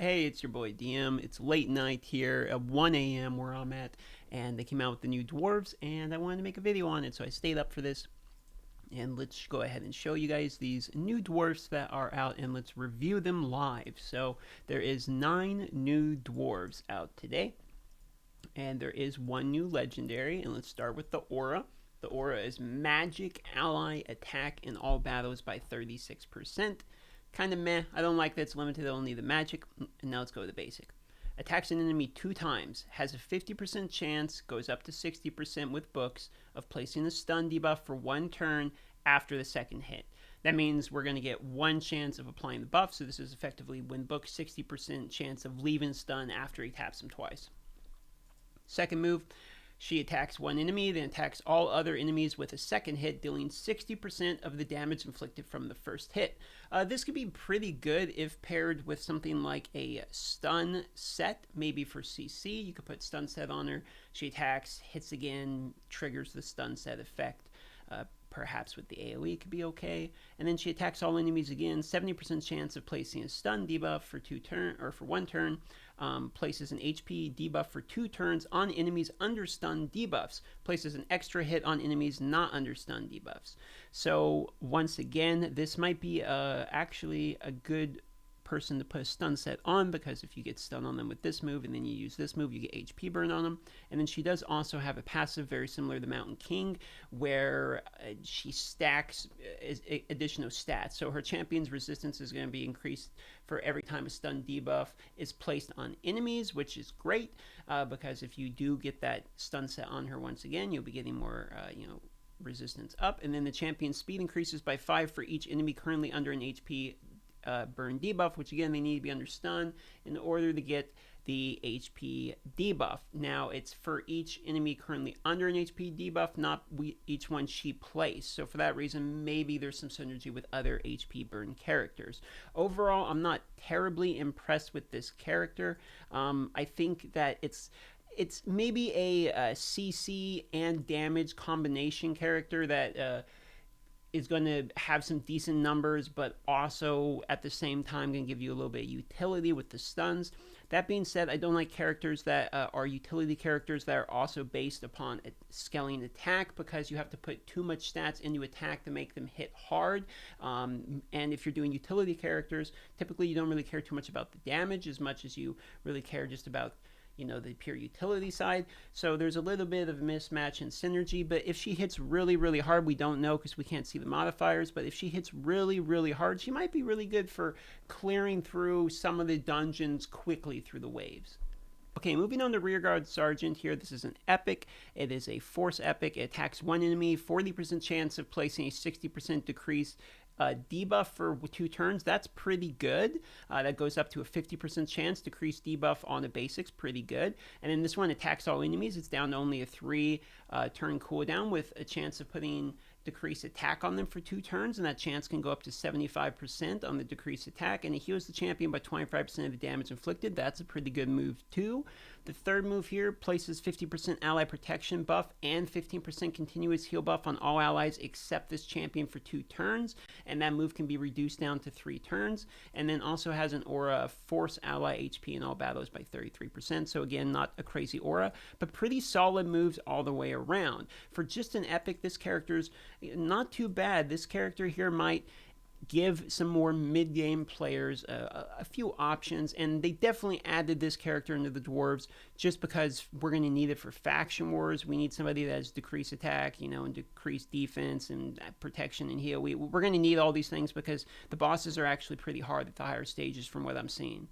Hey, it's your boy DM. It's late night here at 1 a.m. where I'm at, and they came out with the new dwarves, and I wanted to make a video on it, so I stayed up for this. And let's go ahead and show you guys these new dwarfs that are out, and let's review them live. So there is 9 new dwarves out today, and there is 1 new legendary. And let's start with the aura. The aura is magic ally attack in all battles by 36%. Kind of meh. I don't like that it's limited to only the magic. And now let's go to the basic. Attacks an enemy 2 times. Has a 50% chance, goes up to 60% with books, of placing a stun debuff for 1 turn after the second hit. That means we're going to get 1 chance of applying the buff. So this is effectively when booked 60% chance of leaving stun after he taps him twice. Second move. She attacks 1 enemy, then attacks all other enemies with a second hit, dealing 60% of the damage inflicted from the first hit. This could be pretty good if paired with something like a stun set, maybe for CC. You could put stun set on her. She attacks, hits again, triggers the stun set effect. Perhaps with the AoE could be okay. And then she attacks all enemies again, 70% chance of placing a stun debuff for 1 turn. Places an HP debuff for 2 turns on enemies under stun debuffs. Places an extra hit on enemies not under stun debuffs. So once again, this might be actually a good person to put a stun set on, because if you get stun on them with this move and then you use this move, you get HP burn on them. And then she does also have a passive very similar to the Mountain King, where she stacks additional stats. So her champion's resistance is going to be increased for every time a stun debuff is placed on enemies, which is great, because if you do get that stun set on her once again, you'll be getting more resistance up. And then the champion's speed increases by 5 for each enemy currently under an HP burn debuff, which again, they need to be under stun in order to get the HP debuff. Now, it's for each enemy currently under an HP debuff, not each one she plays. So for that reason, maybe there's some synergy with other HP burn characters. Overall, I'm not terribly impressed with this character. I think that it's maybe a CC and damage combination character that is going to have some decent numbers, but also at the same time going to give you a little bit of utility with the stuns. That being said, I don't like characters that are utility characters that are also based upon a scaling attack, because you have to put too much stats into attack to make them hit hard. And if you're doing utility characters, typically you don't really care too much about the damage as much as you really care just about the pure utility side. So there's a little bit of a mismatch in synergy, but if she hits really, really hard, we don't know because we can't see the modifiers, but if she hits really, really hard, she might be really good for clearing through some of the dungeons quickly through the waves. Okay, moving on to Rearguard Sergeant here. This is an epic. It is a force epic. It attacks 1 enemy, 40% chance of placing a 60% decrease debuff for 2 turns. That's pretty good. That goes up to a 50% chance decrease debuff on the basics. Pretty good. And then this one attacks all enemies. It's down to only a 3 turn cooldown with a chance of putting decrease attack on them for 2 turns, and that chance can go up to 75% on the decrease attack, and it heals the champion by 25% of the damage inflicted. That's a pretty good move too. The third move here places 50% ally protection buff and 15% continuous heal buff on all allies except this champion for 2 turns, and that move can be reduced down to 3 turns, and then also has an aura of force ally HP in all battles by 33%. So again, not a crazy aura, but pretty solid moves all the way around. For just an epic, this character's not too bad. This character here might give some more mid-game players a few options, and they definitely added this character into the dwarves just because we're going to need it for faction wars. We need somebody that has decreased attack, and decreased defense and protection and heal. We're going to need all these things because the bosses are actually pretty hard at the higher stages from what I'm seeing.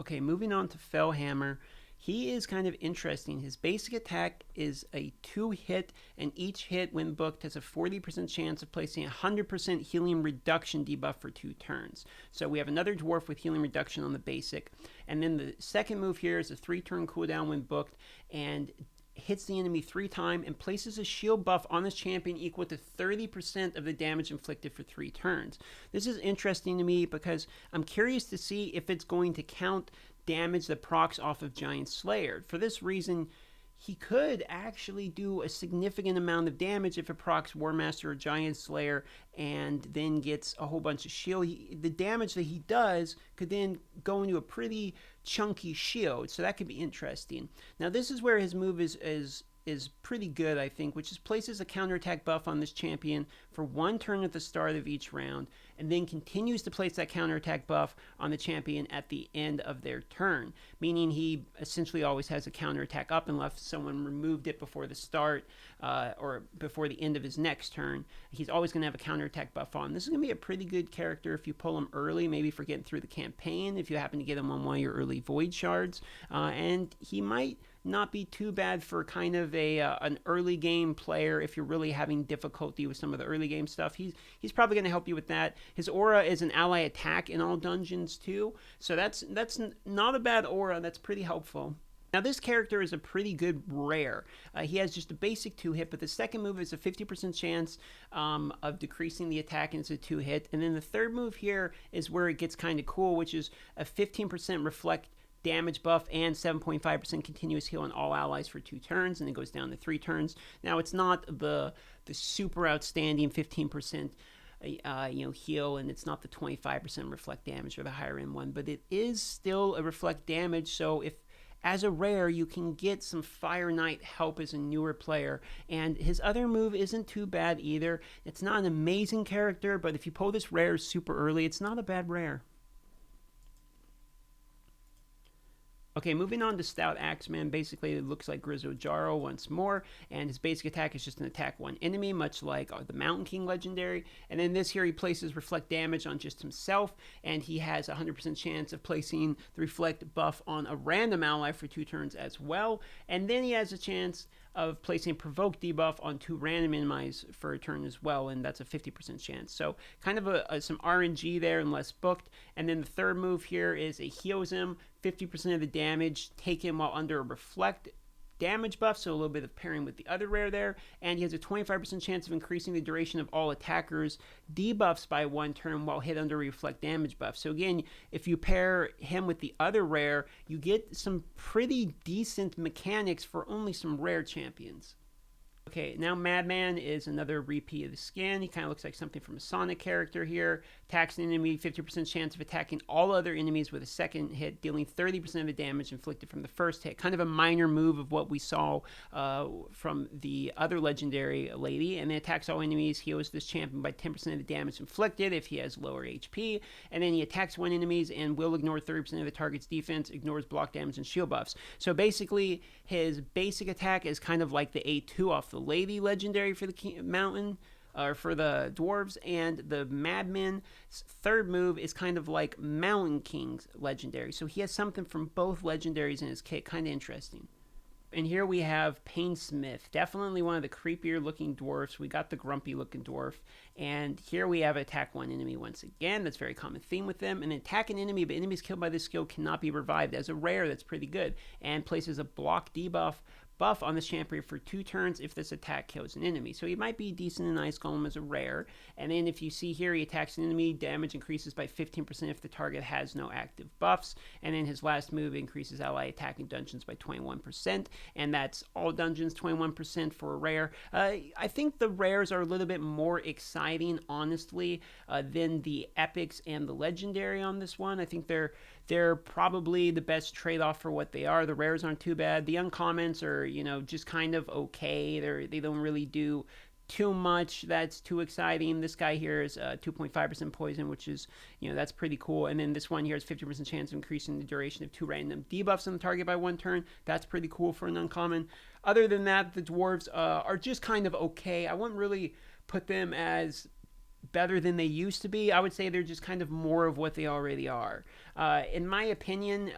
Okay, moving on to Foehammer. He is kind of interesting. His basic attack is a 2-hit, and each hit, when booked, has a 40% chance of placing a 100% healing reduction debuff for 2 turns. So we have another dwarf with healing reduction on the basic. And then the second move here is a 3-turn cooldown when booked, and hits the enemy 3 times and places a shield buff on this champion equal to 30% of the damage inflicted for 3 turns. This is interesting to me because I'm curious to see if it's going to count damage that procs off of Giant Slayer. For this reason, he could actually do a significant amount of damage if it procs War Master or Giant Slayer and then gets a whole bunch of shield. The damage that he does could then go into a pretty chunky shield, so that could be interesting. Now this is where his move is pretty good, I think, which is places a counterattack buff on this champion for 1 turn at the start of each round, and then continues to place that counterattack buff on the champion at the end of their turn, meaning he essentially always has a counterattack up unless someone removed it before the start or before the end of his next turn. He's always going to have a counterattack buff on. This is going to be a pretty good character if you pull him early, maybe for getting through the campaign, if you happen to get him on one of your early Void Shards, and he might not be too bad for kind of an early game player if you're really having difficulty with some of the early game stuff. He's probably going to help you with that. His aura is an ally attack in all dungeons too, so that's not a bad aura. That's pretty helpful. Now this character is a pretty good rare. He has just a basic 2-hit, but the second move is a 50% chance of decreasing the attack into 2-hit, and then the third move here is where it gets kind of cool, which is a 15% reflect damage buff and 7.5% continuous heal on all allies for 2 turns, and it goes down to 3 turns. Now it's not the super outstanding 15% heal, and it's not the 25% reflect damage or the higher end one, but it is still a reflect damage. So if as a rare you can get some Fire Knight help as a newer player, and his other move isn't too bad either. It's not an amazing character, but if you pull this rare super early, it's not a bad rare. Okay, moving on to Stout Axeman. Basically, it looks like Grizzle Jarl once more, and his basic attack is just an attack 1 enemy, much like the Mountain King legendary. And then this here, he places reflect damage on just himself, and he has a 100% chance of placing the reflect buff on a random ally for 2 turns as well. And then he has a chance of placing provoke debuff on 2 random enemies for a turn as well, and that's a 50% chance. So kind of some RNG there and less booked. And then the third move here is it heals him 50% of the damage taken while under a reflect damage buff, so a little bit of pairing with the other rare there, and he has a 25% chance of increasing the duration of all attackers debuffs by 1 turn while hit under reflect damage buff. So again, if you pair him with the other rare, you get some pretty decent mechanics for only some rare champions. Okay, now Madman is another repeat of the skin. He kind of looks like something from a Sonic character here. Attacks an enemy, 50% chance of attacking all other enemies with a second hit, dealing 30% of the damage inflicted from the first hit. Kind of a minor move of what we saw from the other legendary lady. And then attacks all enemies, heals this champion by 10% of the damage inflicted if he has lower HP. And then he attacks 1 enemies and will ignore 30% of the target's defense, ignores block damage and shield buffs. So basically, his basic attack is kind of like the A2 off the lady legendary for the mountain, or for the dwarves, and the Madman's third move is kind of like Mountain King's legendary. So he has something from both legendaries in his kit, kind of interesting. And here we have Payne Smith, definitely one of the creepier looking dwarfs. We got the grumpy looking dwarf, and here we have attack 1 enemy once again. That's a very common theme with them. And attack an enemy, but enemies killed by this skill cannot be revived. As a rare, that's pretty good, and places a block debuff buff on this champion for 2 turns if this attack kills an enemy. So he might be decent in Ice Golem as a rare. And then if you see here, he attacks an enemy, damage increases by 15% if the target has no active buffs. And then his last move increases ally attack in dungeons by 21%. And that's all dungeons, 21% for a rare. I think the rares are a little bit more exciting, honestly, than the epics and the legendary on this one. I think they're probably the best trade-off for what they are. The rares aren't too bad. The uncommons are, just kind of okay. They don't really do too much that's too exciting. This guy here is 2.5% poison, which is, that's pretty cool. And then this one here is 50% chance of increasing the duration of 2 random debuffs on the target by 1 turn. That's pretty cool for an uncommon. Other than that, the dwarves are just kind of okay. I wouldn't really put them as better than they used to be. I would say they're just kind of more of what they already are. In my opinion,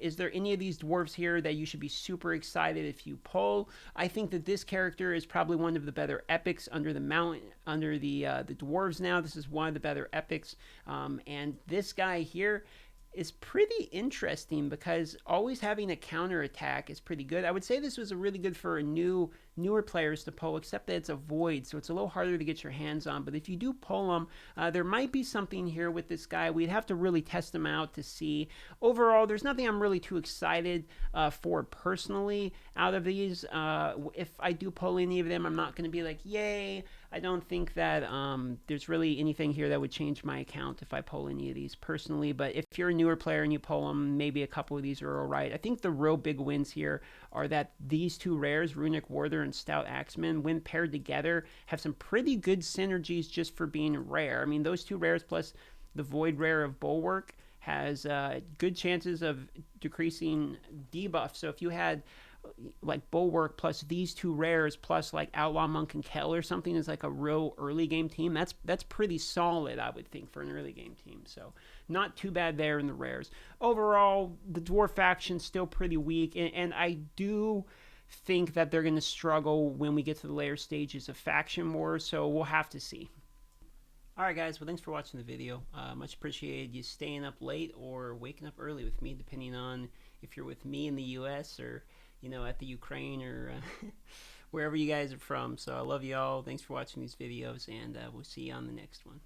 is there any of these dwarves here that you should be super excited if you pull? I think that this character is probably one of the better epics under the dwarves now. This is one of the better epics. And this guy here is pretty interesting because always having a counter attack is pretty good. I would say this was a really good for a new newer players to pull, except that it's a void, so it's a little harder to get your hands on. But if you do pull them, there might be something here with this guy. We'd have to really test him out to see. Overall, there's nothing I'm really too excited for personally out of these. If I do pull any of them, I'm not going to be like, yay. I don't think that there's really anything here that would change my account if I pull any of these personally. But if you're a newer player and you pull them, maybe a couple of these are all right. I think the real big wins here are that these two rares, Runic Warder and Stout Axeman, when paired together, have some pretty good synergies just for being rare. I mean, those two rares plus the Void rare of Bulwark has good chances of decreasing debuff. So if you had like Bulwark plus these two rares plus like Outlaw Monk and Kell or something is like a real early game team, that's pretty solid, I would think, for an early game team. So not too bad there in the rares. Overall, the Dwarf faction's still pretty weak, and I do think that they're going to struggle when we get to the later stages of faction wars, so we'll have to see. Alright guys, well thanks for watching the video. Much appreciated you staying up late or waking up early with me, depending on if you're with me in the US or, you know, at the Ukraine or wherever you guys are from. So I love you all. Thanks for watching these videos, and we'll see you on the next one.